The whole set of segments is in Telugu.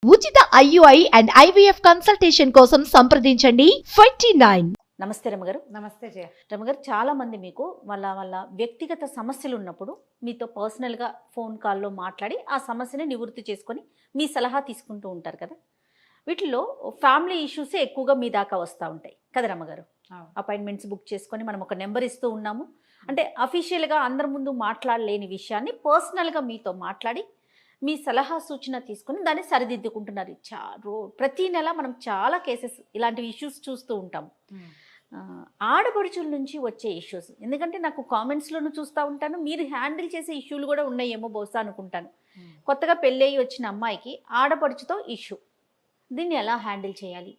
ఉచిత IUI అండ్ IVF కన్సల్టేషన్ కోసం సంప్రదించండి 29. నమస్తే రమగారు. నమస్తే జయ. రమగారు, చాలా మంది మీకు వాళ్ళ వ్యక్తిగత సమస్యలు ఉన్నప్పుడు మీతో పర్సనల్గా ఫోన్ కాల్లో మాట్లాడి ఆ సమస్యని నివృత్తి చేసుకొని మీ సలహా తీసుకుంటూ ఉంటారు కదా. వీటిలో ఫ్యామిలీ ఇష్యూసే ఎక్కువగా మీ దాకా వస్తూ ఉంటాయి కదా రమగారు. అపాయింట్మెంట్స్ బుక్ చేసుకొని మనం ఒక నెంబర్ ఇస్తూ ఉన్నాము అంటే అఫీషియల్గా అందరి ముందు మాట్లాడలేని విషయాన్ని పర్సనల్గా మీతో మాట్లాడి మీ సలహా సూచన తీసుకుని దాన్ని సరిదిద్దుకుంటున్నారు. ప్రతి నెల మనం చాలా కేసెస్ ఇలాంటి ఇష్యూస్ చూస్తూ ఉంటాం. ఆడపడుచుల నుంచి వచ్చే ఇష్యూస్, ఎందుకంటే నాకు కామెంట్స్లోనూ చూస్తూ ఉంటాను, మీరు హ్యాండిల్ చేసే ఇష్యూలు కూడా ఉన్నాయేమో బహుశా అనుకుంటాను. కొత్తగా పెళ్ళయి వచ్చిన అమ్మాయికి ఆడపడుచుతో ఇష్యూ, దీన్ని ఎలా హ్యాండిల్ చేయాలి,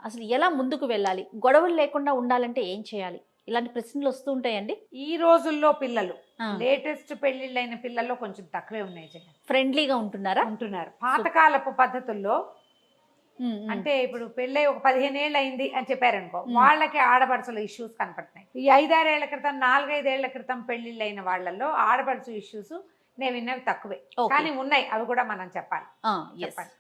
అసలు ఎలా ముందుకు వెళ్ళాలి, గొడవలు లేకుండా ఉండాలంటే ఏం చేయాలి, ఇలాంటి ప్రశ్నలు వస్తూ ఉంటాయండి. ఈ రోజుల్లో పిల్లలు లేటెస్ట్ పెళ్లిళ్ళైన పిల్లల్లో కొంచెం తక్కువే ఉన్నాయి జయ. ఫ్రెండ్లీగా ఉంటున్నారు. పాతకాలపు పద్ధతుల్లో అంటే ఇప్పుడు పెళ్ళై ఒక 15 ఏళ్ళు అయింది అని చెప్పారనుకో, వాళ్ళకి ఆడపడుచుల ఇష్యూస్ కనపడుతున్నాయి. ఈ 5-6 ఏళ్ల క్రితం 4-5 ఏళ్ల క్రితం పెళ్లిళ్ళైన వాళ్ళల్లో ఆడపడుచు ఇష్యూస్ నేను విన్నవి తక్కువే, కానీ ఉన్నాయి. అవి కూడా మనం చెప్పాలి,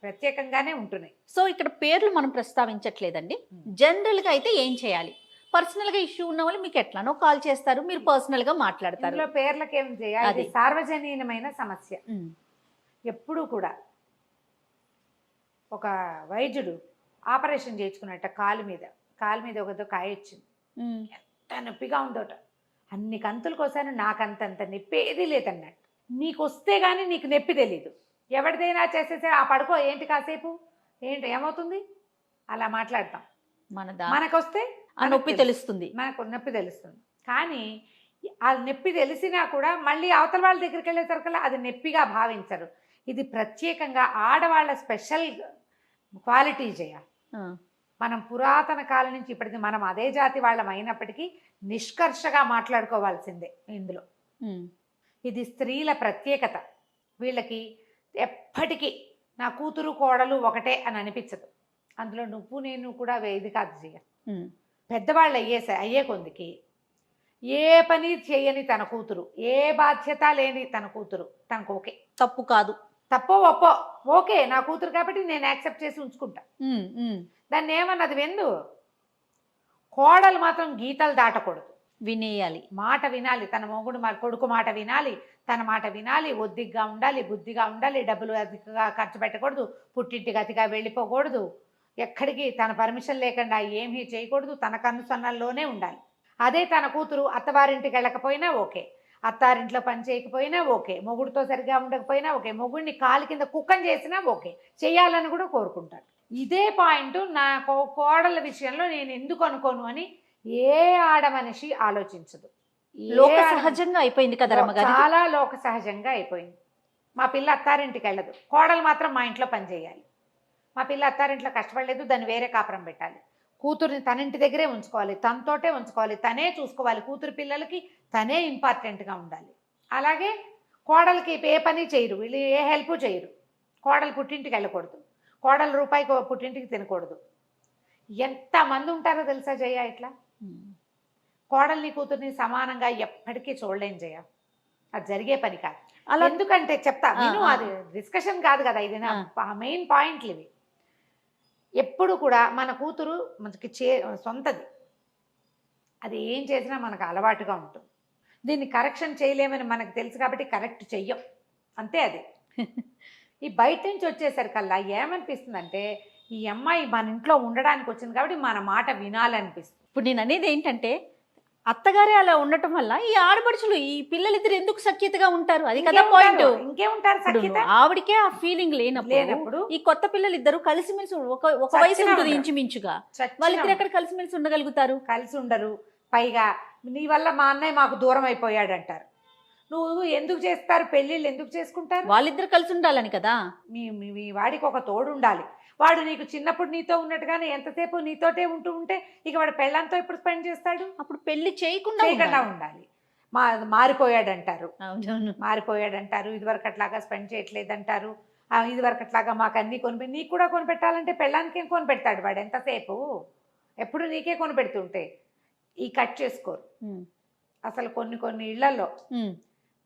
ప్రత్యేకంగానే ఉంటున్నాయి. సో ఇక్కడ పేర్లు మనం ప్రస్తావించట్లేదండి. జనరల్ గా అయితే ఏం చేయాలి, పర్సనల్ గా ఇష్యూ ఉన్న వాళ్ళు మీకు ఎట్లానో కాల్ చేస్తారు, మీరు పర్సనల్ గా మాట్లాడతారు. ఇందులో పేర్లకు ఏం చేయాలి, సార్వజనీయమైన సమస్య. ఎప్పుడు కూడా ఒక వైద్యుడు ఆపరేషన్ చేయించుకున్నట్ట కాలు మీద ఒక కాయ వచ్చింది, ఎంత నొప్పిగా ఉందోట, అన్ని కంతులు కోసాను, నాకంతంత నొప్పి ఏది లేదన్నట్టు. నీకు వస్తే గానీ నీకు నొప్పి తెలీదు, ఎవరిదైనా చేసేసే ఆ పడుకో ఏంటి కాసేపు ఏంటి ఏమవుతుంది అలా మాట్లాడతాం. మనకొస్తే ఆ నొప్పి తెలుస్తుంది, మనకు నొప్పి తెలుస్తుంది. కానీ ఆ నొప్పి తెలిసినా కూడా మళ్ళీ అవతల వాళ్ళ దగ్గరికి వెళ్ళేసరికల్లా అది నొప్పిగా భావించరు. ఇది ప్రత్యేకంగా ఆడవాళ్ళ స్పెషల్ క్వాలిటీ చేయాలి. మనం పురాతన కాలం నుంచి ఇప్పటికి మనం అదే జాతి వాళ్ళం అయినప్పటికీ నిష్కర్షగా మాట్లాడుకోవాల్సిందే ఇందులో. ఇది స్త్రీల ప్రత్యేకత. వీళ్ళకి ఎప్పటికీ నా కూతురు కోడలు ఒకటే అని అనిపించదు. అందులో నువ్వు నేను కూడా ఇది కాదు చేయ. పెద్దవాళ్ళు అయ్యే కొందికి ఏ పని చేయని తన కూతురు, ఏ బాధ్యత లేని తన కూతురు తనకు ఓకే. తప్పు కాదు, తప్పో ఒప్పో ఓకే, నా కూతురు కాబట్టి నేను యాక్సెప్ట్ చేసి ఉంచుకుంటా. దాన్ని ఏమన్నది వెందు. కోడలు మాత్రం గీతలు దాటకూడదు, వినేయాలి, మాట వినాలి. తన మొగుడు కొడుకు మాట వినాలి, తన మాట వినాలి, ఒద్దిగ్గా ఉండాలి, బుద్ధిగా ఉండాలి, డబ్బులు అతిగా ఖర్చు పెట్టకూడదు, పుట్టింటికి అతిగా వెళ్ళిపోకూడదు, ఎక్కడికి తన పర్మిషన్ లేకుండా ఏమీ చేయకూడదు, తన కనుసన్నల్లోనే ఉండాలి. అదే తన కూతురు అత్తవారింటికి వెళ్ళకపోయినా ఓకే, అత్తారింట్లో పని చేయకపోయినా ఓకే, మొగుడితో సరిగా ఉండకపోయినా ఓకే, మొగుడిని కాలు కింద కుక్కని చేసినా ఓకే, చేయాలని కూడా కోరుకుంటాడు. ఇదే పాయింట్ నా కోడల విషయంలో నేను ఎందుకు అనుకోను అని ఏ ఆడ మనిషి ఆలోచించదు. లోక సహజంగా అయిపోయింది కదా రమ్మగారు, చాలా లోక సహజంగా అయిపోయింది. మా పిల్ల అత్తారింటికి వెళ్ళదు, కోడలు మాత్రం మా ఇంట్లో పని చేయాలి. మా పిల్ల అత్తారింట్లో కష్టపడలేదు, దాన్ని వేరే కాపురం పెట్టాలి. కూతుర్ని తన ఇంటి దగ్గరే ఉంచుకోవాలి, తనతోటే ఉంచుకోవాలి, తనే చూసుకోవాలి, కూతురు పిల్లలకి తనే ఇంపార్టెంట్గా ఉండాలి. అలాగే కోడలికి ఏ పని చేయరు, వీళ్ళు ఏ హెల్ప్ చేయరు. కోడలు పుట్టింటికి వెళ్ళకూడదు, కోడలు రూపాయికి పుట్టింటికి తినకూడదు. ఎంతమంది ఉంటారో తెలుసా జయ ఇట్లా. కోడల్ని కూతుర్ని సమానంగా ఎప్పటికీ చూడలేం జయ, అది జరిగే పని కాదు. అలా ఎందుకంటే చెప్తా నేను, అది డిస్కషన్ కాదు కదా, ఇది నా మెయిన్ పాయింట్లు ఇవి. ఎప్పుడు కూడా మన కూతురు మనకి సొంతది, అది ఏం చేసినా మనకు అలవాటుగా ఉంటుంది. దీన్ని కరెక్షన్ చేయలేమని మనకు తెలుసు కాబట్టి కరెక్ట్ చెయ్యం, అంతే. అది ఈ బయట నుంచి వచ్చేసరికల్లా ఏమనిపిస్తుందంటే, ఈ అమ్మాయి మన ఇంట్లో ఉండడానికి వచ్చింది కాబట్టి మన మాట వినాలనిపిస్తుంది. ఇప్పుడు నేను అనేది ఏంటంటే, అత్తగారే అలా ఉండటం వల్ల ఈ ఆడపడుచులు ఈ పిల్లలిద్దరు ఎందుకు సఖ్యతగా ఉంటారు, అది కదా పాయింట్. ఇంకేముంటారు, ఆవిడకే ఆ ఫీలింగ్ లేనప్పుడు ఈ కొత్త పిల్లలు ఇద్దరు కలిసిమెలిసి ఒక వయసు ఉంటుంది ఇంచుమించుగా, వాళ్ళిద్దరు ఎక్కడ కలిసిమెలిసి ఉండగలుగుతారు? కలిసి ఉండరు. పైగా నీ వల్ల మా అన్నయ్య మాకు దూరం అయిపోయాడు అంటారు. నువ్వు ఎందుకు చేస్తారు పెళ్ళిళ్ళు, ఎందుకు చేసుకుంటారు? వాళ్ళిద్దరు కలిసి ఉండాలని కదా. మీ వాడికి ఒక తోడు ఉండాలి. వాడు నీకు చిన్నప్పుడు నీతో ఉన్నట్టుగానే ఎంతసేపు నీతోటే ఉంటే ఇక వాడు పెళ్ళంతో ఎప్పుడు స్పెండ్ చేస్తాడు? అప్పుడు పెళ్లి చేయకుండా ఉండాలి. మారిపోయాడంటారు, ఇదివరకు అట్లాగా స్పెండ్ చేయట్లేదంటారు, ఇదివరకు అట్లాగా మాకు అన్నీ నీకు కూడా కొనిపెట్టాలంటే పెళ్ళానికి ఏం కొనిపెడతాడు వాడు? ఎంతసేపు ఎప్పుడు నీకే కొనిపెడుతుంటే ఈ కట్ చేసుకోరు. అసలు కొన్ని ఇళ్లలో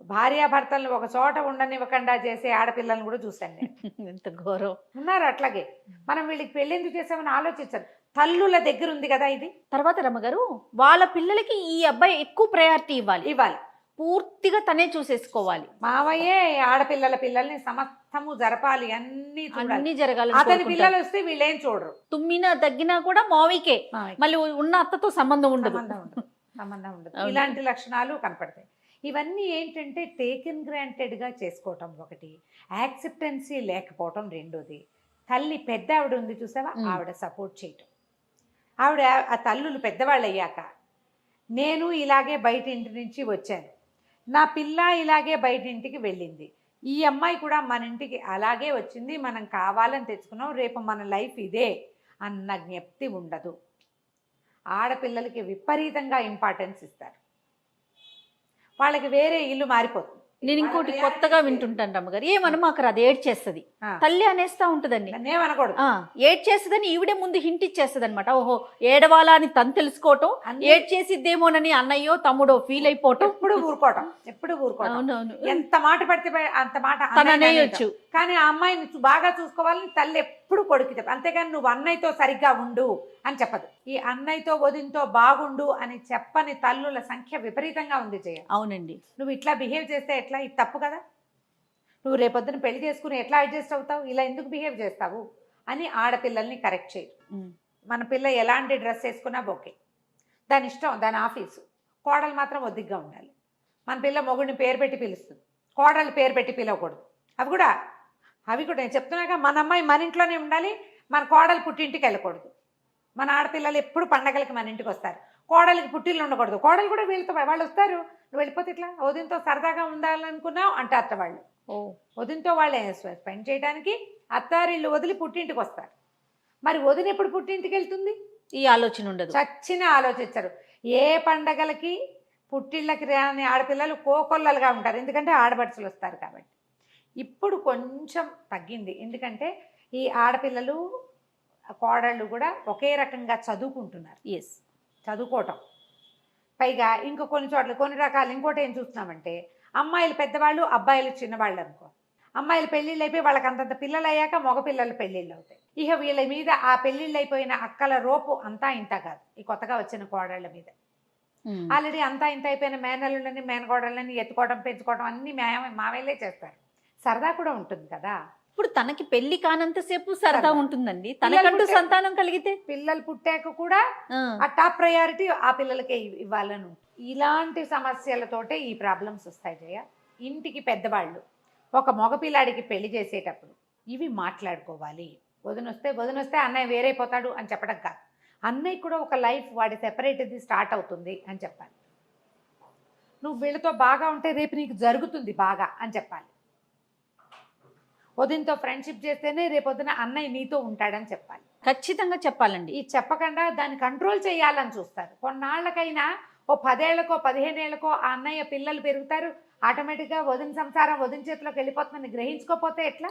భార్యాభర్తలను ఒక చోట ఉండనివ్వకుండా చేసే ఆడపిల్లలను కూడా చూశాను నేను. ఎంత ఘోరం. ఉన్నారు అట్లాగే. మనం వీళ్ళకి పెళ్ళెందుకు చేసామని ఆలోచించరు. తల్లుల దగ్గర ఉంది కదా ఇది. తర్వాత రమ్మగారు వాళ్ళ పిల్లలకి ఈ అబ్బాయి ఎక్కువ ప్రయారిటీ ఇవ్వాలి, పూర్తిగా తనే చూసేసుకోవాలి, మావయ్యే ఆడపిల్లల పిల్లల్ని సమస్తము జరపాలి, అన్ని అన్ని జరగాలి. అతని పిల్లలు వస్తే వీళ్ళేం చూడరు. తుమ్మినా దగ్గినా కూడా మావికే, మళ్ళీ ఉన్న అత్తతో సంబంధం ఉండదు. సంబంధం ఉండదు. ఇలాంటి లక్షణాలు కనపడతాయి. ఇవన్నీ ఏంటంటే టేకెన్ గ్రాంటెడ్గా చేసుకోవటం ఒకటి, యాక్సెప్టెన్సీ లేకపోవటం రెండోది. తల్లి పెద్ద ఆవిడ ఉంది చూసావా, ఆవిడ సపోర్ట్ చేయటం. ఆవిడ ఆ తల్లులు పెద్దవాళ్ళు అయ్యాక నేను ఇలాగే బయట ఇంటి నుంచి వచ్చాను, నా పిల్ల ఇలాగే బయట ఇంటికి వెళ్ళింది, ఈ అమ్మాయి కూడా మన ఇంటికి అలాగే వచ్చింది, మనం కావాలని తెచ్చుకున్నాం, రేపు మన లైఫ్ ఇదే అన్న జ్ఞప్తి ఉండదు. ఆడపిల్లలకి విపరీతంగా ఇంపార్టెన్స్ ఇస్తారు. వాళ్ళకి వేరే ఇల్లు మారిపోతుంది. నేను ఇంకోటి కొత్తగా వింటుంటాను రమ్మగారు, ఏమన్నా మాకు అది ఏడ్చేస్తుంది, తల్లి అనేస్తా ఉంటదండి, ఏమనకూడదు, ఏడ్చేస్తుందని ఈవిడే ముందు హింట్ ఇచ్చేస్తుంది అనమాట. ఓహో ఏడవాలా అని తను తెలుసుకోవటం, ఏడ్చేసిద్దేమోనని అన్నయ్యో తమ్ముడో ఫీల్ అయిపోవటం, ఎప్పుడు ఊరుకోవటం. అవునవును. ఎంత మాట పడితే అంత మాట తను అనేయొచ్చు, కానీ ఆ అమ్మాయిని బాగా చూసుకోవాలని తల్లి ఎప్పుడు కొడుకు చెప్ప. అంతేగాని నువ్వు అన్నయ్యతో సరిగ్గా ఉండు అని చెప్పదు. ఈ అన్నయ్యతో వదినతో బాగుండు అని చెప్పని తల్లుల సంఖ్య విపరీతంగా ఉంది జయ. అవునండి. నువ్వు ఇట్లా బిహేవ్ చేస్తే ఎట్లా, ఇది తప్పు కదా, నువ్వు రేపొద్దున పెళ్లి చేసుకుని ఎట్లా అడ్జస్ట్ అవుతావు, ఇలా ఎందుకు బిహేవ్ చేస్తావు అని ఆడపిల్లల్ని కరెక్ట్ చేయరు. మన పిల్ల ఎలాంటి డ్రెస్ వేసుకున్నా ఓకే, దాని ఇష్టం, దాని ఆఫీసు. కోడలు మాత్రం ఒద్దిగ్గా ఉండాలి. మన పిల్ల మొగుడిని పేరు పెట్టి పిలుస్తుంది, కోడలు పేరు పెట్టి పిలవకూడదు. అవి కూడా నేను చెప్తున్నాక, మన అమ్మాయి మన ఇంట్లోనే ఉండాలి, మన కోడలు పుట్టింటికి వెళ్ళకూడదు. మన ఆడపిల్లలు ఎప్పుడు పండగలకి మన ఇంటికి వస్తారు, కోడలికి పుట్టిల్లు ఉండకూడదు. కోడలు కూడా వీళ్ళతో వాళ్ళు వస్తారు, నువ్వు వెళ్ళిపోతే ఇట్లా వదినతో సరదాగా ఉండాలనుకున్నావు అంటారట వాళ్ళు. వదినతో వాళ్ళు స్పెండ్ చేయడానికి అత్తారిల్లు వదిలి పుట్టింటికి వస్తారు. మరి వదిన ఎప్పుడు పుట్టింటికి వెళ్తుంది, ఈ ఆలోచన ఉండదు. చచ్చిన ఆలోచించరు. ఏ పండగలకి పుట్టిళ్ళకి రాని ఆడపిల్లలు కోకొల్లలుగా ఉంటారు, ఎందుకంటే ఆడపడుచులు వస్తారు కాబట్టి. ఇప్పుడు కొంచెం తగ్గింది, ఎందుకంటే ఈ ఆడపిల్లలు కోడళ్ళు కూడా ఒకే రకంగా చదువుకుంటున్నారు. చదువుకోవటం పైగా ఇంకో కొన్ని చోట్ల కొన్ని రకాలు. ఇంకోటి ఏం చూస్తున్నామంటే, అమ్మాయిలు పెద్దవాళ్ళు, అబ్బాయిలు చిన్నవాళ్ళు అనుకో. అమ్మాయిలు పెళ్ళిళ్ళు అయిపోయి వాళ్ళకి అంతంత పిల్లలు అయ్యాక మగ పిల్లలు పెళ్ళిళ్ళు అవుతాయి. ఇక వీళ్ళ మీద ఆ పెళ్ళిళ్ళు అయిపోయిన అక్కల రోపు అంతా ఇంత కాదు, ఈ కొత్తగా వచ్చిన కోడళ్ళ మీద. ఆల్రెడీ అంతా ఇంత అయిపోయిన మేనల్లులని మేనకోడళ్ళని ఎత్తుకోవడం పెంచుకోవడం అన్ని మావేలే చేస్తారు. సరదా కూడా ఉంటుంది కదా. ఇప్పుడు తనకి పెళ్లి కానంతసేపు సరదా ఉంటుందండి, తనకంటూ సంతానం కలిగితే. పిల్లలు పుట్టాక కూడా ఆ టాప్ ప్రయారిటీ ఆ పిల్లలకే ఇవ్వాలని. ఇలాంటి సమస్యలతోటే ఈ ప్రాబ్లమ్స్ వస్తాయి జయ. ఇంటికి పెద్దవాళ్ళు ఒక మగపిల్లాడికి పెళ్లి చేసేటప్పుడు ఇవి మాట్లాడుకోవాలి. వదినొస్తే అన్నయ్య వేరైపోతాడు అని చెప్పడం కాదు, అన్నయ్య కూడా ఒక లైఫ్ వాడి సెపరేట్ది స్టార్ట్ అవుతుంది అని చెప్పాలి. నువ్వు వీళ్ళతో బాగా ఉంటే రేపు నీకు జరుగుతుంది బాగా అని చెప్పాలి. వదినతో ఫ్రెండ్షిప్ చేస్తేనే రేపొద్దున అన్నయ్య నీతో ఉంటాడని చెప్పాలి. ఖచ్చితంగా చెప్పాలండి. ఈ చెప్పకుండా దాన్ని కంట్రోల్ చేయాలని చూస్తారు. కొన్నాళ్ళకైనా ఓ 10 ఏళ్లకో 15 ఏళ్లకో ఆ అన్నయ్య పిల్లలు పెరుగుతారు, ఆటోమేటిక్గా వదిన సంసారం వదిన చేతిలోకి వెళ్ళిపోతుందని గ్రహించుకోపోతే ఎట్లా?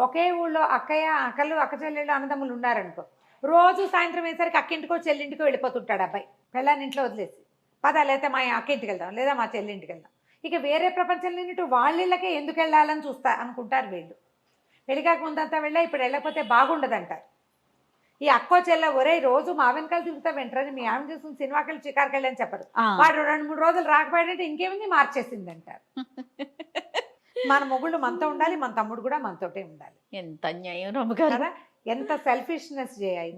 ఒకే ఊళ్ళో అక్కలు అక్క చెల్లెళ్ళు అన్నదమ్ములు ఉన్నారనుకో, రోజు సాయంత్రం వేసరికి అక్కింటికో చెల్లింటికో వెళ్ళిపోతుంటాడు అబ్బాయి, పెళ్ళాన్ని ఇంట్లో వదిలేసి. లేదా మా అక్కింటికి వెళ్దాం, లేదా మా చెల్లింటికి వెళ్దాం. ఇక వేరే ప్రపంచంలో నిన్నట్టు వాళ్ళకి ఎందుకు వెళ్ళాలని అనుకుంటారు వీళ్ళు. పెళ్ళికాక ముందంతా వెళ్ళా, ఇప్పుడు వెళ్ళకపోతే బాగుండదంటారు. ఈ అక్కో చెల్ల ఒరే రోజు మా వెనకాల తిరుగుతా వెంటనే మీ ఆమె చూసుకుని సినిమాకి వెళ్ళి చికారుకి వెళ్ళి అని చెప్పరు. వాడు 2-3 రోజులు రాకపోయాడంటే ఇంకేముంది మార్చేసింది అంటారు. మన మొగుళ్ళు మనతో ఉండాలి, మన తమ్ముడు కూడా మనతోటే ఉండాలి. ఎంత అన్యాయం కదా, ఎంత సెల్ఫిష్నెస్ చేయాలి.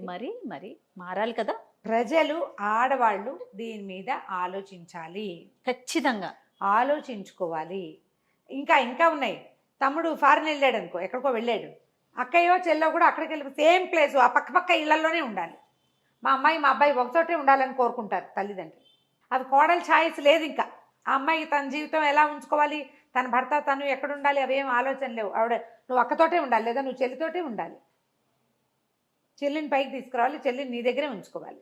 మరి మారాలి కదా. ప్రజలు ఆడవాళ్ళు దీని మీద ఆలోచించాలి, ఖచ్చితంగా ఆలోచించుకోవాలి. ఇంకా ఉన్నాయి. తమ్ముడు ఫారెన్ వెళ్ళాడు అనుకో, ఎక్కడికో వెళ్ళాడు, అక్కయ్యో చెల్లో కూడా అక్కడికి వెళ్ళి సేమ్ ప్లేసు ఆ పక్క ఇళ్లలోనే ఉండాలి. మా అమ్మాయి మా అబ్బాయి ఒకచోటే ఉండాలని కోరుకుంటారు తల్లిదండ్రులు. అది కోడలు ఛాయిస్ లేదు. ఇంకా ఆ అమ్మాయికి తన జీవితం ఎలా ఉంచుకోవాలి, తన భర్త తను ఎక్కడ ఉండాలి, అవేం ఆలోచన లేవు. ఆవిడ నువ్వు అక్కతోటే ఉండాలి, లేదా నువ్వు చెల్లితోటే ఉండాలి. చెల్లిని పైకి తీసుకురావాలి, చెల్లిని నీ దగ్గరే ఉంచుకోవాలి.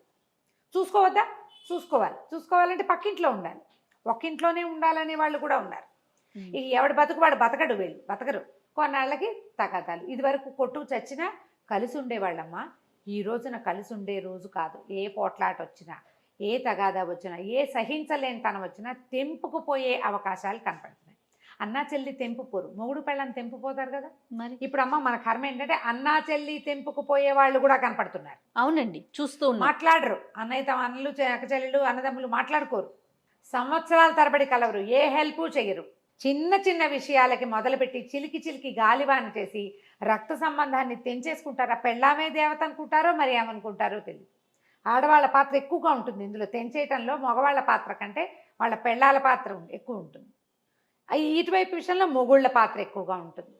చూసుకోవద్దా? చూసుకోవాలంటే పక్కింట్లో ఉండాలి. ఒక్కింట్లోనే ఉండాలనే వాళ్ళు కూడా ఉన్నారు. ఇక ఎవడు వాడు బతకడు, వీళ్ళు బతకరు. కొన్నాళ్ళకి తగాదాలు. ఇదివరకు కొట్టు చచ్చినా కలిసి ఉండేవాళ్ళమ్మా. ఈ రోజున కలిసి ఉండే రోజు కాదు. ఏ పోట్లాట వచ్చినా, ఏ తగాదా వచ్చినా, ఏ సహించలేని తనం వచ్చినా తెంపుకుపోయే అవకాశాలు కనపడుతున్నాయి. అన్నా చెల్లి తెంపుపోరు, మొగుడు పెళ్ళని తెంపుపోతారు కదా. మరి ఇప్పుడు అమ్మ మన కర్మ ఏంటంటే అన్నా చెల్లి తెంపుకు పోయే వాళ్ళు కూడా కనపడుతున్నారు. అవునండి, చూస్తూ ఉన్నాం. మాట్లాడరు, అన్నయ్య తమ అన్నలు అక్క చెల్లెలు అన్నదమ్ములు మాట్లాడుకోరు, సంవత్సరాల తరబడి కలవరు, ఏ హెల్ప్ చేయరు. చిన్న చిన్న విషయాలకి మొదలుపెట్టి చిలికి చిలికి గాలివాన చేసి రక్త సంబంధాన్ని తెంచేసుకుంటారు. ఆ పెళ్ళామే దేవత అనుకుంటారో మరి ఏమనుకుంటారో తెలియదు. ఆడవాళ్ళ పాత్ర ఎక్కువగా ఉంటుంది ఇందులో, తెంచేయటంలో మగవాళ్ళ పాత్ర కంటే వాళ్ళ పెళ్ళాల పాత్ర ఎక్కువ ఉంటుంది. ఇటువైపు విషయంలో మొగుళ్ళ పాత్ర ఎక్కువగా ఉంటుంది.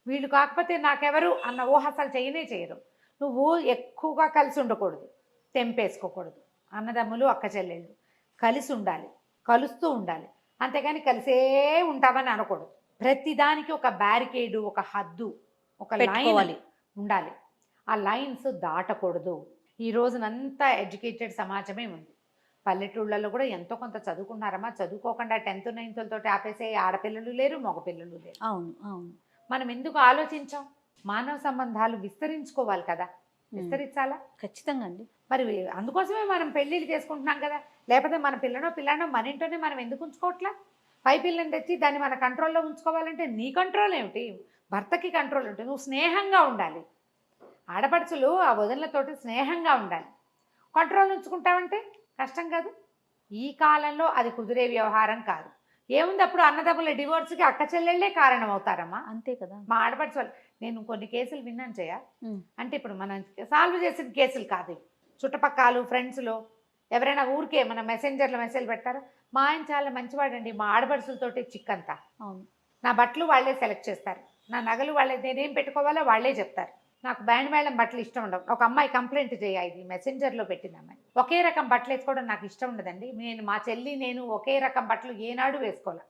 వీళ్ళు కాకపోతే నాకెవరు అన్న ఊహ అసలు చేయరు. నువ్వు ఎక్కువగా కలిసి ఉండకూడదు, తెంపేసుకోకూడదు. అన్నదమ్ములు అక్క చెల్లెళ్ళు కలిసి ఉండాలి, కలుస్తూ ఉండాలి, అంతేగాని కలిసే ఉంటామని అనకూడదు. ప్రతిదానికి ఒక బ్యారికేడు, ఒక హద్దు, ఒక లైన్ ఉండాలి. ఆ లైన్స్ దాటకూడదు. ఈ రోజునంతా ఎడ్యుకేటెడ్ సమాజమే ఉంది. పల్లెటూళ్ళలో కూడా ఎంతో కొంత చదువుకున్నారమ్మా. చదువుకోకుండా 10th 9th తోటి ఆపేసే ఆడపిల్లలు లేరు, మగపిల్లలు లేరు. అవును అవును. మనం ఎందుకు ఆలోచించాం? మానవ సంబంధాలు విస్తరించుకోవాలి కదా, విస్తరించాలా? ఖచ్చితంగా అండి. మరి అందుకోసమే మనం పెళ్ళిళ్ళు చేసుకుంటున్నాం కదా. లేకపోతే మన పిల్లనో మన ఇంట్లోనే మనం ఎందుకు ఉంచుకోవట్లా? పై పిల్లని తెచ్చి దాన్ని మన కంట్రోల్లో ఉంచుకోవాలంటే నీ కంట్రోల్ ఏమిటి? భర్తకి కంట్రోల్ ఉంటుంది. నువ్వు స్నేహంగా ఉండాలి. ఆడపడుచులు ఆ వదినలతోటి స్నేహంగా ఉండాలి. కంట్రోల్ ఉంచుకుంటావంటే కష్టం కాదు. ఈ కాలంలో అది కుదిరే వ్యవహారం కాదు. ఏముంది, అప్పుడు అన్నదమ్ముల డివోర్స్కి అక్క చెల్లెళ్ళే కారణం అవుతారమ్మా. అంతే కదా. మా ఆడపడుచు వాళ్ళు, నేను కొన్ని కేసులు విన్నాను చేయ. అంటే ఇప్పుడు మనం సాల్వ్ చేసిన కేసులు కాదు ఇవి. చుట్టుపక్కల ఫ్రెండ్స్లో ఎవరైనా ఊరికే మన మెసెంజర్లో మెసేజ్ పెడతారు, మా ఆయన చాలా మంచివాడండి, మా ఆడపడుచులతోటి చిక్కంతా. అవును. నా బట్టలు వాళ్ళే సెలెక్ట్ చేస్తారు, నా నగలు వాళ్ళే, నేనేం పెట్టుకోవాలో వాళ్ళే చెప్తారు. నాకు బ్యాండ్ మేళం బట్టలు ఇష్టం ఉండవు. ఒక అమ్మాయి కంప్లైంట్ ఇది మెసెంజర్లో పెట్టింది అమ్మాయి. ఒకే రకం బట్టలు వేసుకోవడం నాకు ఇష్టం ఉండదండి. మా చెల్లి నేను ఒకే రకం బట్టలు ఏనాడు వేసుకోవాలి.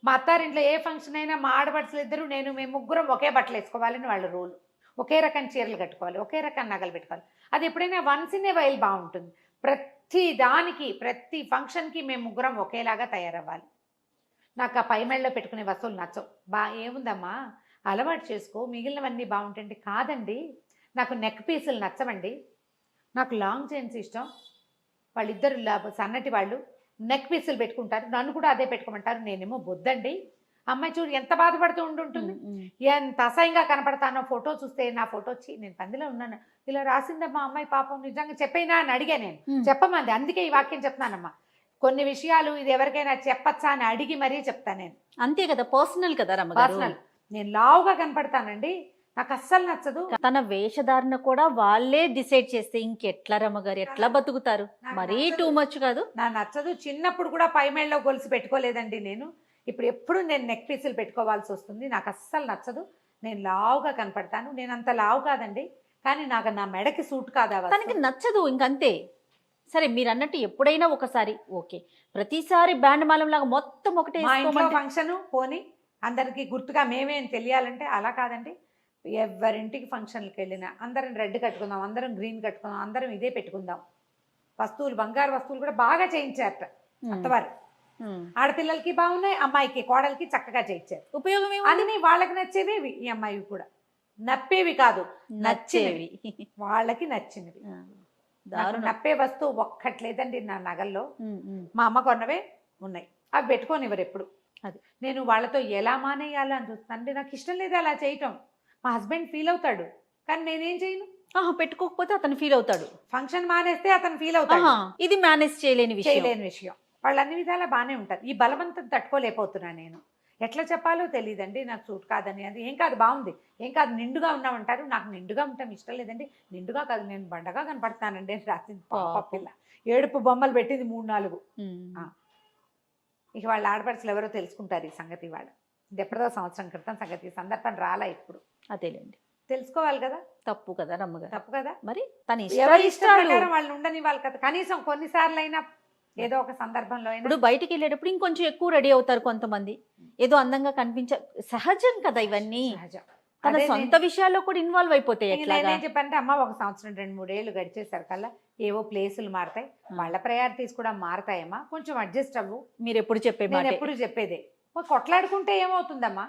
మా అత్తారింట్లో ఏ ఫంక్షన్ అయినా మా ఆడపడుచులు ఇద్దరు మేము ముగ్గురం ఒకే బట్టలు వేసుకోవాలని వాళ్ళ రూల్. ఒకే రకం చీరలు కట్టుకోవాలి, ఒకే రకం నగలు పెట్టుకోవాలి. అది ఎప్పుడైనా వన్స్ ఇన్ ఏ వైల్ బాగుంటుంది. ప్రతి దానికి, ప్రతి ఫంక్షన్కి మేము ముగ్గురం ఒకేలాగా తయారవ్వాలి. నాకు ఆ పై మెళ్ళలో పెట్టుకునే వస్తువులు నచ్చవు. ఏముందమ్మా, అలవాటు చేసుకో, మిగిలినవన్నీ బాగుంటుంది. కాదండి, నాకు నెక్ పీసులు నచ్చవండి, నాకు లాంగ్ చైన్స్ ఇష్టం. వాళ్ళిద్దరు సన్నటి వాళ్ళు నెక్ పీసులు పెట్టుకుంటారు, నన్ను కూడా అదే పెట్టుకోమంటారు. నేనేమో బొద్దండి. అమ్మాయి చూడు ఎంత బాధపడుతూ ఉంటుంది, ఎంత అసహ్యంగా కనపడతానో. ఫోటో చూస్తే నా ఫోటో వచ్చి నేను పందిలో ఉన్నాను, ఇలా రాసిందమ్మా అమ్మాయి, పాపం నిజంగా చెప్పైనా అని అడిగా నేను. చెప్పమంది, అందుకే ఈ వాక్యం చెప్తున్నానమ్మా. కొన్ని విషయాలు ఇది ఎవరికైనా చెప్పచ్చా అని అడిగి మరీ చెప్తాను నేను. అంతే కదా, పర్సనల్ కదా రమ్మగారు. పర్సనల్. నేను లావుగా కనపడతానండి, నాకు అస్సలు నచ్చదు. తన వేషధారణ కూడా వాళ్ళే డిసైడ్ చేస్తే ఇంకెట్లా రమ్మగారు, ఎట్లా బతుకుతారు? మరీ టూ మచ్ కాదు. నాకు నచ్చదు. చిన్నప్పుడు కూడా పై మెళ్ళలో గొలుసు పెట్టుకోలేదండి నేను. ఇప్పుడు ఎప్పుడు నేను నెక్ పీసులు పెట్టుకోవాల్సి వస్తుంది. నాకు అస్సలు నచ్చదు. నేను లావుగా కనపడతాను. నేను అంత లావు కాదండి, కానీ నాకు నా మెడకి సూట్ కాదా, తనకి నచ్చదు, ఇంకంతే. సరే, మీరు అన్నట్టు ఎప్పుడైనా ఒకసారి ఓకే, ప్రతిసారి బ్యాండ్ మాలం లాగా మొత్తం ఒకటే ఫంక్షన్ పోని అందరికి గుర్తుగా మేమేం తెలియాలంటే అలా కాదండి. ఎవరింటికి ఫంక్షన్లకు వెళ్ళినా అందరం రెడ్ కట్టుకుందాం, అందరం గ్రీన్ కట్టుకుందాం, అందరం ఇదే పెట్టుకుందాం. వస్తువులు, బంగారు వస్తువులు కూడా బాగా చేయించారట అత్తవారు. ఆడపిల్లలకి బాగున్నాయి, అమ్మాయికి కోడలికి చక్కగా చేయించారు. ఉపయోగం అన్ని వాళ్ళకి నచ్చేవి, ఈ అమ్మాయి కూడా నప్పేవి కాదు, నచ్చేవి. వాళ్ళకి నచ్చినవి. నప్పే వస్తువు ఒక్కట్లేదండి నా నగల్లో. మా అమ్మ కొన్నవే ఉన్నాయి, అవి పెట్టుకోనివ్వరు ఎప్పుడు. అది నేను వాళ్ళతో ఎలా మానేయాలో అని చూస్తాను. నాకు ఇష్టం లేదు అలా చేయటం. మా హస్బెండ్ ఫీల్ అవుతాడు, కానీ నేనేం చేయను. పెట్టుకోకపోతే అతను ఫీల్ అవుతాడు. ఫంక్షన్ మానేస్తే అతను ఫీల్ అవుతాడు. ఇది మేనేజ్ చేయలేని విషయం. వాళ్ళు అన్ని విధాలా బాగానే ఉంటారు. ఈ బలవంతం తట్టుకోలేకపోతున్నాను నేను. ఎట్లా చెప్పాలో తెలియదండి. నాకు సూట్ కాదని. అది ఏం కాదు, బాగుంది, ఏం కాదు, నిండుగా ఉన్నామంటారు. నాకు నిండుగా ఉంటాం ఇష్టం లేదండి. నిండుగా కాదు, నేను బండగా కనపడతానండి అని రాసింది పిల్ల. ఏడుపు బొమ్మలు పెట్టింది 3-4. ఇక వాళ్ళ ఆడపడుచులు ఎవరో తెలుసుకుంటారు ఈ సంగతి. వాళ్ళు ఇది ఎప్పుడో సంవత్సరం క్రితం సంగతి, సందర్భం రాలా ఇప్పుడు. అదేలేండి, తెలుసుకోవాలి కదా. తప్పు కదా రమ్మగారు, తప్పు కదా. మరి తన ఎవరి ఇష్టం ప్రకారం వాళ్ళు ఉండని వాళ్ళు కదా. కనీసం కొన్నిసార్లు అయినా ఏదో ఒక సందర్భంలో అయినా. ఇప్పుడు బయటికి వెళ్ళేటప్పుడు ఇంకొంచెం ఎక్కువ రెడీ అవుతారు కొంతమంది, ఏదో అందంగా సహజం కదా ఇవన్నీ. తన సొంత విషయాల్లో కూడా ఇన్వాల్వ్ అయిపోతాయి. నేనేం చెప్పంటే, అమ్మ ఒక సంవత్సరం 2-3 ఏళ్ళు గడిచేసారు కల్లా ఏవో ప్లేసులు మారుతాయి, వాళ్ళ ప్రయారిటీస్ కూడా మారుతాయమ్మా, కొంచెం అడ్జస్ట్ అవ్వు. మీరు ఎప్పుడు ఎప్పుడు చెప్పేదే. కొట్లాడుకుంటే ఏమవుతుందమ్మా,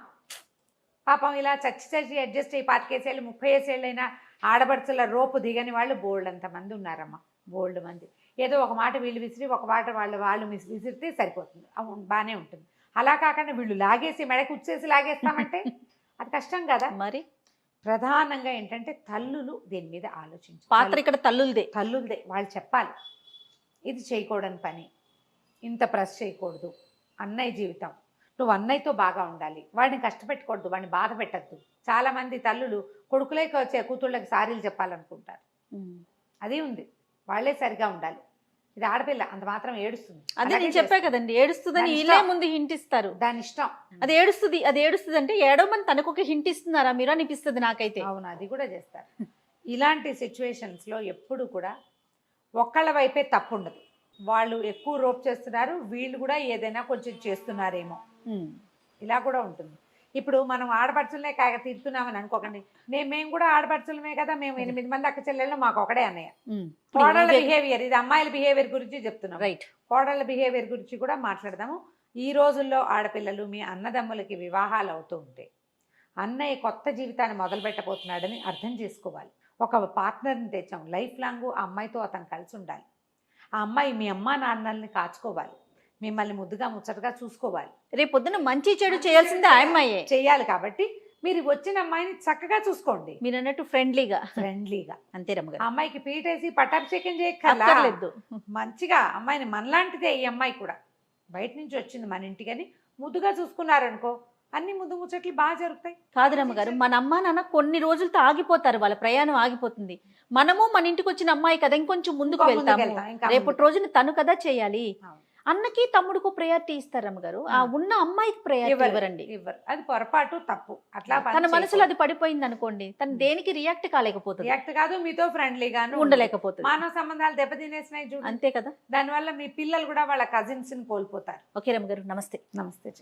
పాపం ఇలా చచ్చి అడ్జస్ట్ అయ్యి 25 ఏళ్ళు 30 ఏళ్ళైనా ఆడపడుచుల రోపు దిగని వాళ్ళు బోల్డ్ అంతమంది ఉన్నారమ్మా, బోల్డ్ మంది. ఏదో ఒక మాట వీళ్ళు విసిరి, ఒక మాట వాళ్ళు విసిరితే సరిపోతుంది, బాగానే ఉంటుంది. అలా కాకుండా వీళ్ళు లాగేసి మెడకు ఉచ్చేసి లాగేస్తామంటే అది కష్టం కదా. మరి ప్రధానంగా ఏంటంటే తల్లులు దీని మీద ఆలోచించాలి. పాత్ర ఇక్కడ తల్లులదే. తల్లులదే. వాళ్ళు చెప్పాలి ఇది చేయకూడని పని, ఇంత ప్రెస్ చేయకూడదు, అన్నయ్య జీవితం, నువ్వు అన్నయ్యతో బాగా ఉండాలి, వాడిని కష్టపెట్టకూడదు, వాడిని బాధ పెట్టద్దు. చాలా మంది తల్లులు కొడుకులేకి వచ్చే కూతుళ్ళకి సారీలు చెప్పాలనుకుంటారు. అది ఉంది, వాళ్ళే సరిగా ఉండాలి. ఇది ఆడపిల్ల అంత మాత్రం ఏడుస్తుంది. అదే నేను చెప్పా కదండి, ఏడుస్తుందని వీళ్ళే ముందు హింట్ ఇస్తారు. దాని ఇష్టం. అది ఏడుస్తుంది అంటే ఏడవమని తనకు ఒక హింట్ ఇస్తున్నారా మీరు అనిపిస్తుంది నాకైతే. అవును, అది కూడా చేస్తారు. ఇలాంటి సిచ్యువేషన్స్లో ఎప్పుడు కూడా ఒక్కళ్ళ వైపే తప్పు ఉండదు. వాళ్ళు ఎక్కువ రోప్ చేస్తున్నారు, వీళ్ళు కూడా ఏదైనా కొంచెం చేస్తున్నారేమో, ఇలా కూడా ఉంటుంది. ఇప్పుడు మనం ఆడపడుచులనే కాక తీరుతున్నామని అనుకోకండి. మేము కూడా ఆడపడుచులమే కదా, మేము 8 మంది అక్క చెల్లెళ్ళు, మాకు ఒకడే అన్నయ్య. కోడళ్ళ బిహేవియర్, ఇది అమ్మాయిల బిహేవియర్ గురించి చెప్తున్నాం. రైట్. కోడళ్ళ బిహేవియర్ గురించి కూడా మాట్లాడదాము. ఈ రోజుల్లో ఆడపిల్లలు మీ అన్నదమ్ములకి వివాహాలు అవుతూ ఉంటే అన్నయ్య కొత్త జీవితాన్ని మొదలు పెట్టబోతున్నాడని అర్థం చేసుకోవాలి. ఒక పార్ట్నర్ని తెచ్చాం, లైఫ్ లాంగ్ ఆ అమ్మాయితో అతను కలిసి ఉండాలి. ఆ అమ్మాయి మీ అమ్మా నాన్నల్ని కాచుకోవాలి, మిమ్మల్ని ముద్దుగా ముచ్చటగా చూసుకోవాలి. రేపు పొద్దున మంచి చెడు చేయాల్సిందే ఆ అమ్మాయే చేయాలి. కాబట్టి మీరు వచ్చిన అమ్మాయిని చక్కగా చూసుకోండి, మీరు అన్నట్టు ఫ్రెండ్లీగా. అంతే రమ్మగారు. అమ్మాయికి పీటేసి పట్టాభిషేకం చేయక్కర్లేదు. మంచిగా అమ్మాయిని మనలాంటిదే ఈ అమ్మాయి కూడా, బయట నుంచి వచ్చింది మన ఇంటికని ముద్దుగా చూసుకున్నారనుకో, అన్ని ముద్దు ముచ్చట్లు బాగా జరుగుతాయి. కాదు రమ్మగారు, మన అమ్మ నాన్న కొన్ని రోజులతో ఆగిపోతారు, వాళ్ళ ప్రయాణం ఆగిపోతుంది. మనము మన ఇంటికి వచ్చిన అమ్మాయి కదా, ఇంకొంచెం ముందుకు వెళ్తాము. రేపటి రోజున తను కదా చేయాలి. అన్నకి తమ్ముడుకు ప్రయారిటీ ఇస్తారు రమ్మగారు, ఆ ఉన్న అమ్మాయికి ప్రయారిటీ ఇవ్వరండి. ఇవ్వరు, అది పొరపాటు, తప్పు. అట్లా తన మనసులో అది పడిపోయింది అనుకోండి, తను దేనికి రియాక్ట్ కాలేకపోతుంది. రియాక్ట్ కాదు, మీతో ఫ్రెండ్లీగాను ఉండలేకపోతుంది. మానవ సంబంధాలు దెబ్బతినేసినాయి చూడు. అంతే కదా. దానివల్ల మీ పిల్లలు కూడా వాళ్ళ కజిన్స్ ని కోల్పోతారు. ఓకే రమ్మగారు, నమస్తే. నమస్తే.